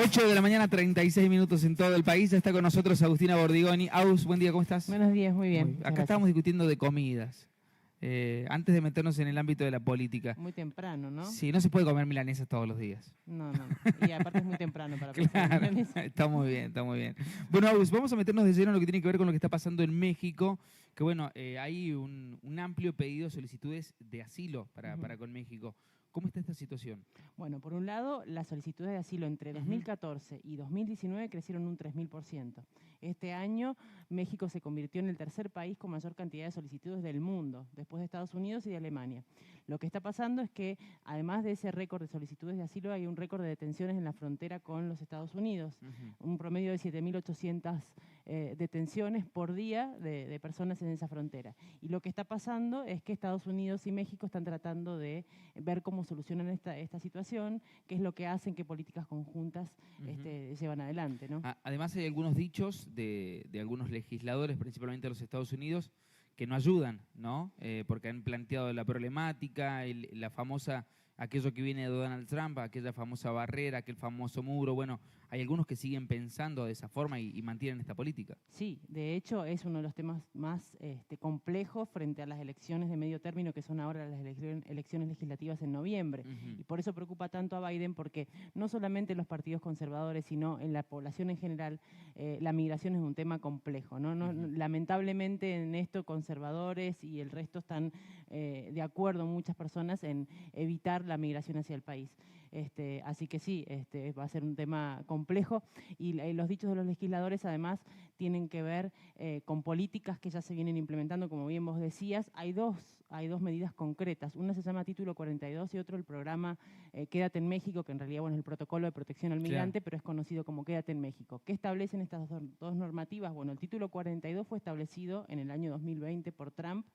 8 de la mañana, 36 minutos en todo el país. Está con nosotros Agustina Bordigoni. Agus, buen día, ¿cómo estás? Buenos días, muy bien. Acá estábamos discutiendo de comidas. Antes de meternos en el ámbito de la política. Muy temprano, ¿no? Sí, no se puede comer milanesas todos los días. No. Y aparte es muy temprano para pensar en milanesas. Está muy bien, está muy bien. Bueno, Agus, vamos a meternos de lleno en lo que tiene que ver con lo que está pasando en México. Que bueno, hay un amplio pedido de solicitudes de asilo para con México. ¿Cómo está esta situación? Bueno, por un lado, las solicitudes de asilo entre 2014 y 2019 crecieron un 3000%. Este año, México se convirtió en el tercer país con mayor cantidad de solicitudes del mundo, después de Estados Unidos y de Alemania. Lo que está pasando es que, además de ese récord de solicitudes de asilo, hay un récord de detenciones en la frontera con los Estados Unidos. Un promedio de 7.800 detenciones por día de personas en esa frontera. Y lo que está pasando es que Estados Unidos y México están tratando de ver cómo solucionan esta situación, qué es lo que hacen, qué políticas conjuntas llevan adelante, ¿no? Además hay algunos dichos de algunos legisladores, principalmente de los Estados Unidos, que no ayudan, ¿no? Porque han planteado la problemática, la famosa, aquello que viene de Donald Trump, aquella famosa barrera, aquel famoso muro. Bueno, hay algunos que siguen pensando de esa forma y mantienen esta política. Sí, de hecho es uno de los temas más complejos frente a las elecciones de medio término, que son ahora las elecciones legislativas en noviembre. Y por eso preocupa tanto a Biden, porque no solamente en los partidos conservadores, sino en la población en general, la migración es un tema complejo, ¿no? Lamentablemente en esto conservadores y el resto están de acuerdo muchas personas en evitar la migración hacia el país. Así que sí, va a ser un tema complejo y los dichos de los legisladores además tienen que ver con políticas que ya se vienen implementando, como bien vos decías. Hay dos medidas concretas. Una se llama Título 42 y otro el programa Quédate en México, que en realidad es el protocolo de protección al migrante, pero es conocido como Quédate en México. ¿Qué establecen estas dos normativas? Bueno, el Título 42 fue establecido en el año 2020 por Trump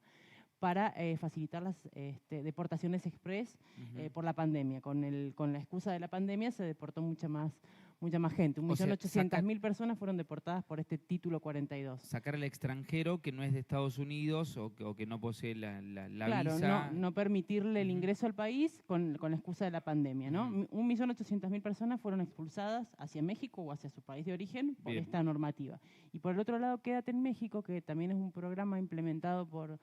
para facilitar las deportaciones express por la pandemia. Con la excusa de la pandemia se deportó mucha más gente. 1.800.000 personas fueron deportadas por este Título 42. Sacar al extranjero que no es de Estados Unidos o que no posee la claro, visa. No permitirle el ingreso al país con la excusa de la pandemia, ¿no? 1.800.000 personas fueron expulsadas hacia México o hacia su país de origen por esta normativa. Y por el otro lado, Quédate en México, que también es un programa implementado por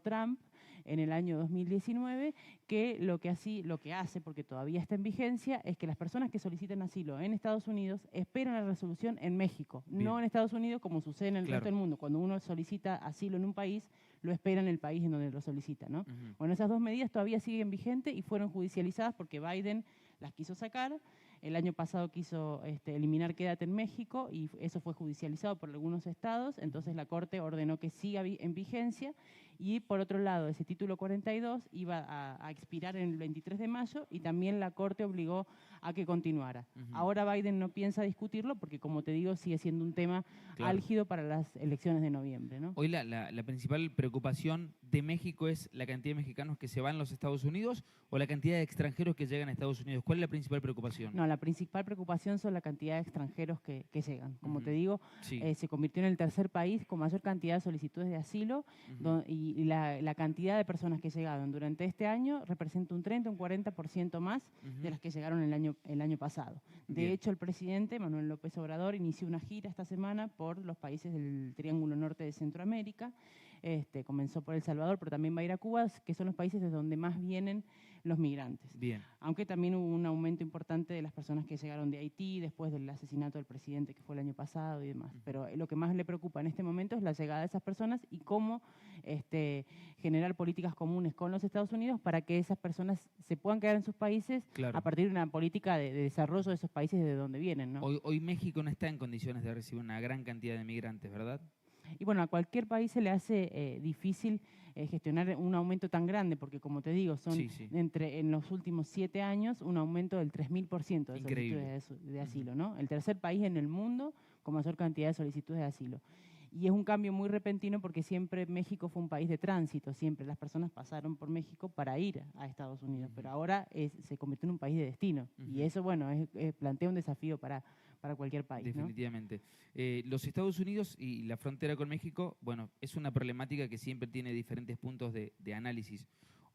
Trump en el año 2019, que lo que hace, porque todavía está en vigencia, es que las personas que solicitan asilo en Estados Unidos esperan la resolución en México, no en Estados Unidos como sucede en el resto del mundo. Cuando uno solicita asilo en un país, lo espera en el país en donde lo solicita, ¿no? Bueno, esas dos medidas todavía siguen vigentes y fueron judicializadas porque Biden las quiso sacar. El año pasado quiso eliminar Quédate en México y eso fue judicializado por algunos estados, entonces la Corte ordenó que siga en vigencia y por otro lado ese Título 42 iba a expirar en el 23 de mayo y también la Corte obligó a que continuara. Ahora Biden no piensa discutirlo porque, como te digo, sigue siendo un tema álgido para las elecciones de noviembre, ¿no? Hoy la principal preocupación de México es la cantidad de mexicanos que se van a los Estados Unidos o la cantidad de extranjeros que llegan a Estados Unidos. ¿Cuál es la principal preocupación? No, la principal preocupación son la cantidad de extranjeros que llegan. Como te digo, se convirtió en el tercer país con mayor cantidad de solicitudes de asilo y la cantidad de personas que llegaron durante este año representa un 30, un 40% más de las que llegaron el año pasado. De hecho, el presidente Manuel López Obrador inició una gira esta semana por los países del Triángulo Norte de Centroamérica. Comenzó por El Salvador, pero también va a ir a Cuba, que son los países de donde más vienen los migrantes. Aunque también hubo un aumento importante de las personas que llegaron de Haití después del asesinato del presidente que fue el año pasado y demás. Pero lo que más le preocupa en este momento es la llegada de esas personas y cómo generar políticas comunes con los Estados Unidos para que esas personas se puedan quedar en sus países a partir de una política de desarrollo de esos países de donde vienen, ¿no? Hoy México no está en condiciones de recibir una gran cantidad de migrantes, ¿verdad? Y bueno, a cualquier país se le hace difícil gestionar un aumento tan grande, porque como te digo, son en los últimos 7 años un aumento del 3000% de solicitudes de asilo, ¿no? El tercer país en el mundo con mayor cantidad de solicitudes de asilo. Y es un cambio muy repentino porque siempre México fue un país de tránsito, siempre las personas pasaron por México para ir a Estados Unidos, pero ahora se convirtió en un país de destino. Y eso, bueno, plantea un desafío para para cualquier país. Definitivamente. Los Estados Unidos y la frontera con México, bueno, es una problemática que siempre tiene diferentes puntos de análisis.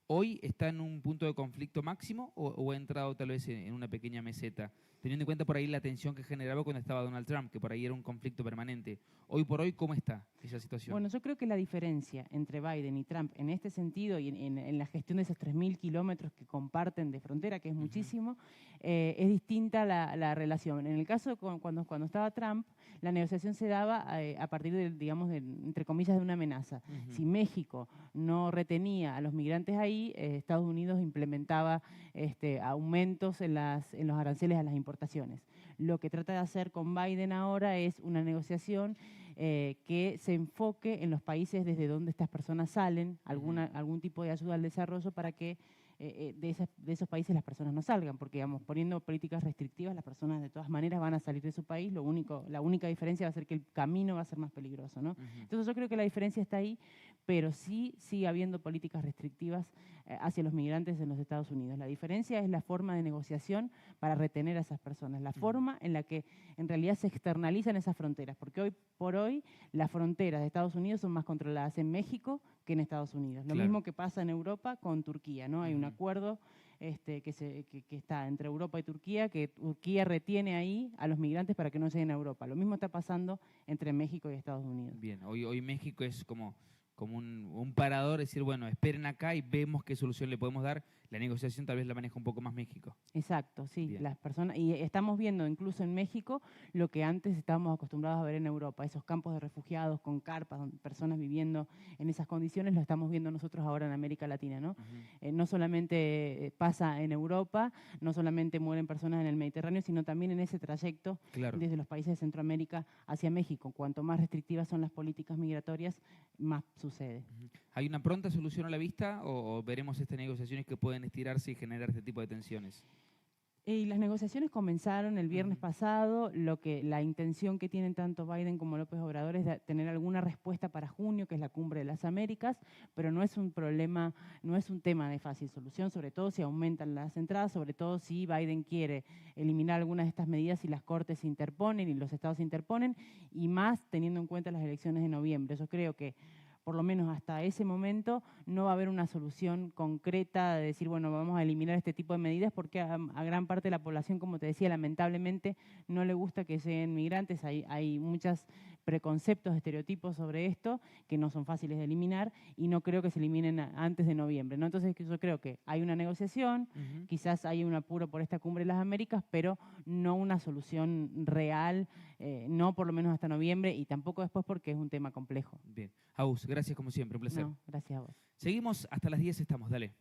¿Hoy está en un punto de conflicto máximo o ha entrado tal vez en una pequeña meseta? Teniendo en cuenta por ahí la tensión que generaba cuando estaba Donald Trump, que por ahí era un conflicto permanente. Hoy por hoy, ¿cómo está esa situación? Bueno, yo creo que la diferencia entre Biden y Trump en este sentido y en la gestión de esos 3.000 kilómetros que comparten de frontera, que es muchísimo, es distinta la relación. En el caso cuando estaba Trump, la negociación se daba a partir de, digamos, entre comillas, de una amenaza. Si México no retenía a los migrantes ahí, Estados Unidos implementaba aumentos en los aranceles a las importaciones. Lo que trata de hacer con Biden ahora es una negociación que se enfoque en los países desde donde estas personas salen, algún tipo de ayuda al desarrollo para que de esos países las personas no salgan, porque digamos, poniendo políticas restrictivas, las personas de todas maneras van a salir de su país, la única diferencia va a ser que el camino va a ser más peligroso, ¿no? Entonces yo creo que la diferencia está ahí, pero sí sigue habiendo políticas restrictivas hacia los migrantes en los Estados Unidos. La diferencia es la forma de negociación para retener a esas personas, la forma en la que en realidad se externalizan esas fronteras, porque hoy por hoy las fronteras de Estados Unidos son más controladas en México que en Estados Unidos. Lo mismo que pasa en Europa con Turquía, ¿no? Hay un acuerdo que está entre Europa y Turquía, que Turquía retiene ahí a los migrantes para que no lleguen a Europa. Lo mismo está pasando entre México y Estados Unidos. Bien, hoy México es como un parador, decir, bueno, esperen acá y vemos qué solución le podemos dar. La negociación tal vez la maneja un poco más México. Exacto, sí. Bien. Las personas, y estamos viendo incluso en México lo que antes estábamos acostumbrados a ver en Europa, esos campos de refugiados con carpas, personas viviendo en esas condiciones, lo estamos viendo nosotros ahora en América Latina, ¿no? No solamente pasa en Europa, no solamente mueren personas en el Mediterráneo, sino también en ese trayecto desde los países de Centroamérica hacia México. Cuanto más restrictivas son las políticas migratorias, más sucede. ¿Hay una pronta solución a la vista o veremos estas negociaciones que pueden estirarse y generar este tipo de tensiones? Y las negociaciones comenzaron el viernes pasado. La intención que tienen tanto Biden como López Obrador es de tener alguna respuesta para junio, que es la Cumbre de las Américas, pero no es un problema, no es un tema de fácil solución, sobre todo si aumentan las entradas, sobre todo si Biden quiere eliminar algunas de estas medidas y las Cortes se interponen y los estados se interponen, y más teniendo en cuenta las elecciones de noviembre. Yo creo que por lo menos hasta ese momento, no va a haber una solución concreta de decir, bueno, vamos a eliminar este tipo de medidas, porque a gran parte de la población, como te decía, lamentablemente no le gusta que lleguen migrantes. Hay muchos preconceptos, estereotipos sobre esto que no son fáciles de eliminar y no creo que se eliminen antes de noviembre, ¿no? Entonces yo creo que hay una negociación, quizás hay un apuro por esta Cumbre de las Américas, pero no una solución real, no por lo menos hasta noviembre y tampoco después porque es un tema complejo. Bien. Agus, gracias como siempre, un placer. No, gracias a vos. Seguimos hasta las 10, estamos, dale.